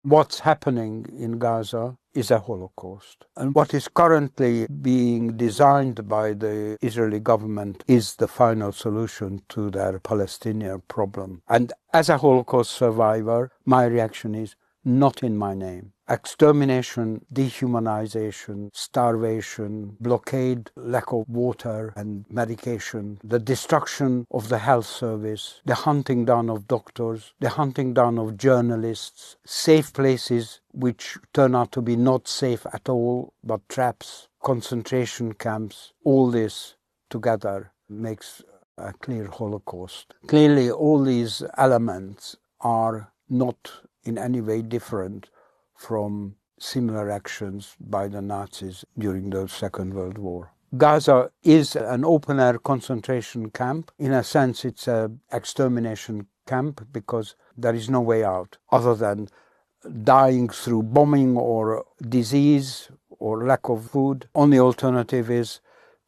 What's happening in Gaza is a Holocaust. And what is currently being designed by the Israeli government is the final solution to their Palestinian problem. And as a Holocaust survivor, my reaction is not in my name. Extermination, dehumanization, starvation, blockade, lack of water and medication, the destruction of the health service, the hunting down of doctors, the hunting down of journalists, safe places which turn out to be not safe at all, but traps, concentration camps, all this together makes a clear Holocaust. Clearly, all these elements are not in any way different from similar actions by the Nazis during the Second World War. Gaza is an open-air concentration camp. In a sense, it's an extermination camp because there is no way out other than dying through bombing or disease or lack of food. Only alternative is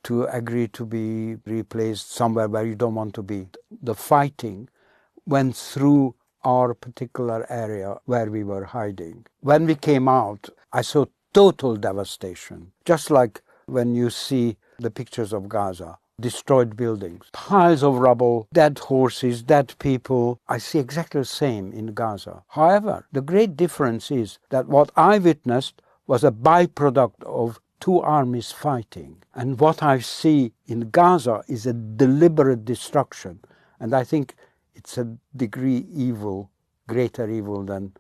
to agree to be replaced somewhere where you don't want to be. The fighting went through our particular area where we were hiding. When we came out, I saw total devastation. Just like when you see the pictures of Gaza, destroyed buildings, piles of rubble, dead horses, dead people. I see exactly the same in Gaza. However, the great difference is that what I witnessed was a byproduct of two armies fighting. And what I see in Gaza is a deliberate destruction. And I think it's a degree evil, greater evil than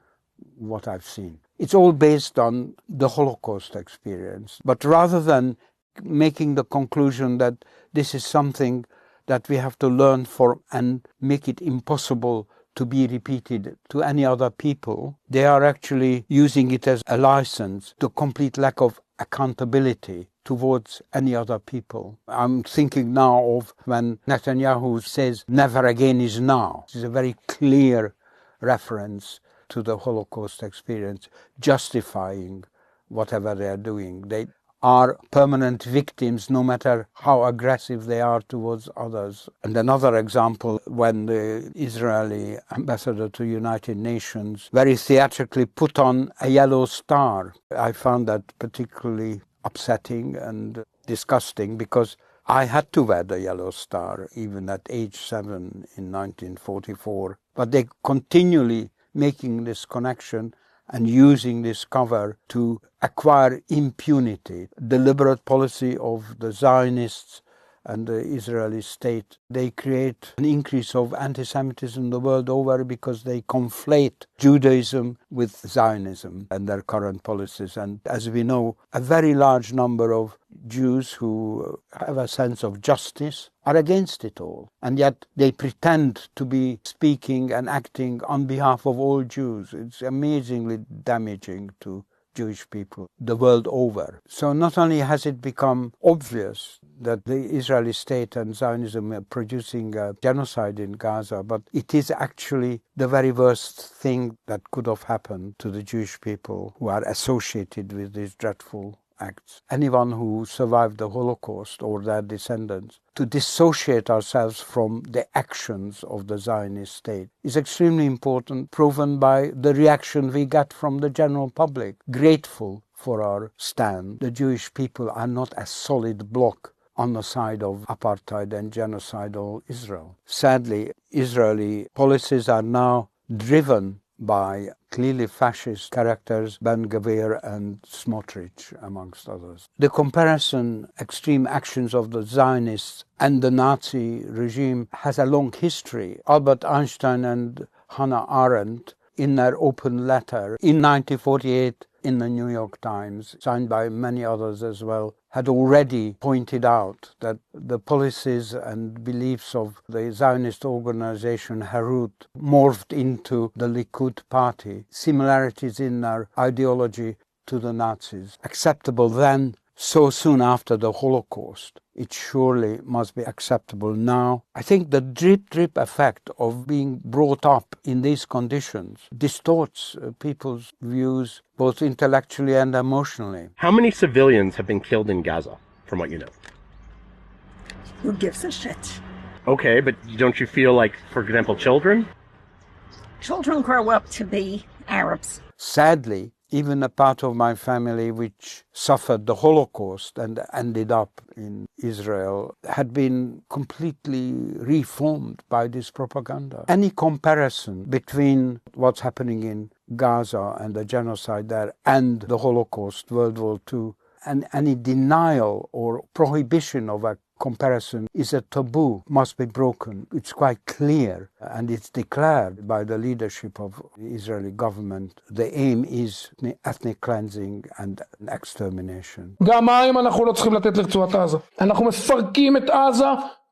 what I've seen. It's all based on the Holocaust experience. But rather than making the conclusion that this is something that we have to learn from and make it impossible to be repeated to any other people, they are actually using it as a license to complete lack of accountability towards any other people. I'm thinking now of when Netanyahu says never again is now. This is a very clear reference to the Holocaust experience, justifying whatever they are doing. They are permanent victims no matter how aggressive they are towards others. And another example, when the Israeli ambassador to United Nations very theatrically put on a yellow star. I found that particularly upsetting and disgusting because I had to wear the yellow star even at age 7 in 1944. But they continually making this connection and using this cover to acquire impunity. Deliberate policy of the Zionists and the Israeli state. They create an increase of anti-Semitism the world over because they conflate Judaism with Zionism and their current policies. And as we know, a very large number of Jews who have a sense of justice are against it all. And yet they pretend to be speaking and acting on behalf of all Jews. It's amazingly damaging to Jewish people the world over. So not only has it become obvious that the Israeli state and Zionism are producing a genocide in Gaza, but it is actually the very worst thing that could have happened to the Jewish people who are associated with these dreadful acts. Anyone who survived the Holocaust or their descendants, to dissociate ourselves from the actions of the Zionist state is extremely important, proven by the reaction we get from the general public, grateful for our stand. The Jewish people are not a solid bloc on the side of apartheid and genocidal Israel. Sadly, Israeli policies are now driven by clearly fascist characters, Ben-Gvir and Smotrich, amongst others. The comparison, extreme actions of the Zionists and the Nazi regime has a long history. Albert Einstein and Hannah Arendt, in their open letter in 1948 in the New York Times, signed by many others as well, had already pointed out that the policies and beliefs of the Zionist organization Herut morphed into the Likud party, similarities in their ideology to the Nazis. Acceptable then, so soon after the Holocaust, it surely must be acceptable now. I think the drip-drip effect of being brought up in these conditions distorts people's views both intellectually and emotionally. How many civilians have been killed in Gaza, from what you know? Who gives a shit? Okay, but don't you feel like, for example, children? Children grow up to be Arabs. Sadly, even a part of my family which suffered the Holocaust and ended up in Israel had been completely reformed by this propaganda. Any comparison between what's happening in Gaza and the genocide there and the Holocaust, World War II, and any denial or prohibition of a comparison is a taboo, must be broken. It's quite clear, and it's declared by the leadership of the Israeli government. The aim is ethnic cleansing and extermination. גם מים אנחנו לא צריכים לתת לרצועת עזה. אנחנו מפרקים את עזה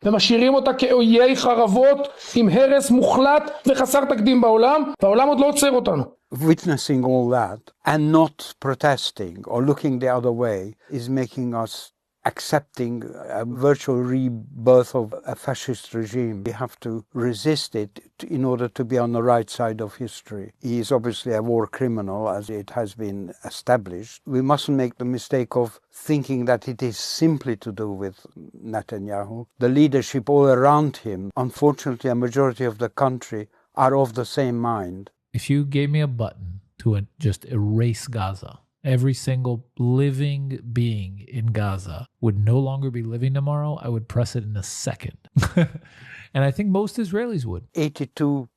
ומשאירים אותה כאויי חרבות עם הרס מוחלט וחסר תקדים בעולם, והעולם עוד לא עוצר אותנו. Witnessing all that and not protesting or looking the other way is making us accepting a virtual rebirth of a fascist regime. We have to resist it in order to be on the right side of history. He is obviously a war criminal, as it has been established. We mustn't make the mistake of thinking that it is simply to do with Netanyahu. The leadership all around him, unfortunately a majority of the country, are of the same mind. If you gave me a button to just erase Gaza, every single living being in Gaza would no longer be living tomorrow, I would press it in a second. And I think most Israelis would. 82%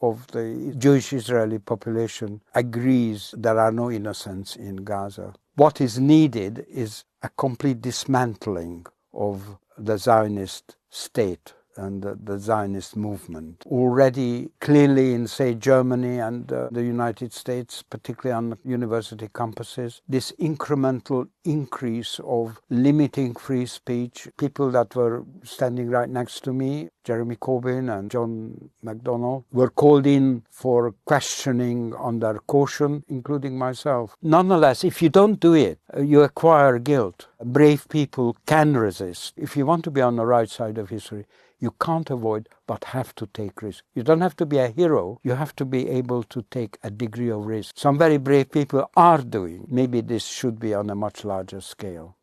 of the Jewish Israeli population agrees there are no innocents in Gaza. What is needed is a complete dismantling of the Zionist state and the Zionist movement. Already clearly in, say, Germany and the United States, particularly on university campuses, this incremental increase of limiting free speech. People that were standing right next to me, Jeremy Corbyn and John McDonnell, were called in for questioning under caution, including myself. Nonetheless, if you don't do it, you acquire guilt. Brave people can resist. If you want to be on the right side of history, you can't avoid but have to take risks. You don't have to be a hero. You have to be able to take a degree of risk. Some very brave people are doing. Maybe this should be on a much larger scale.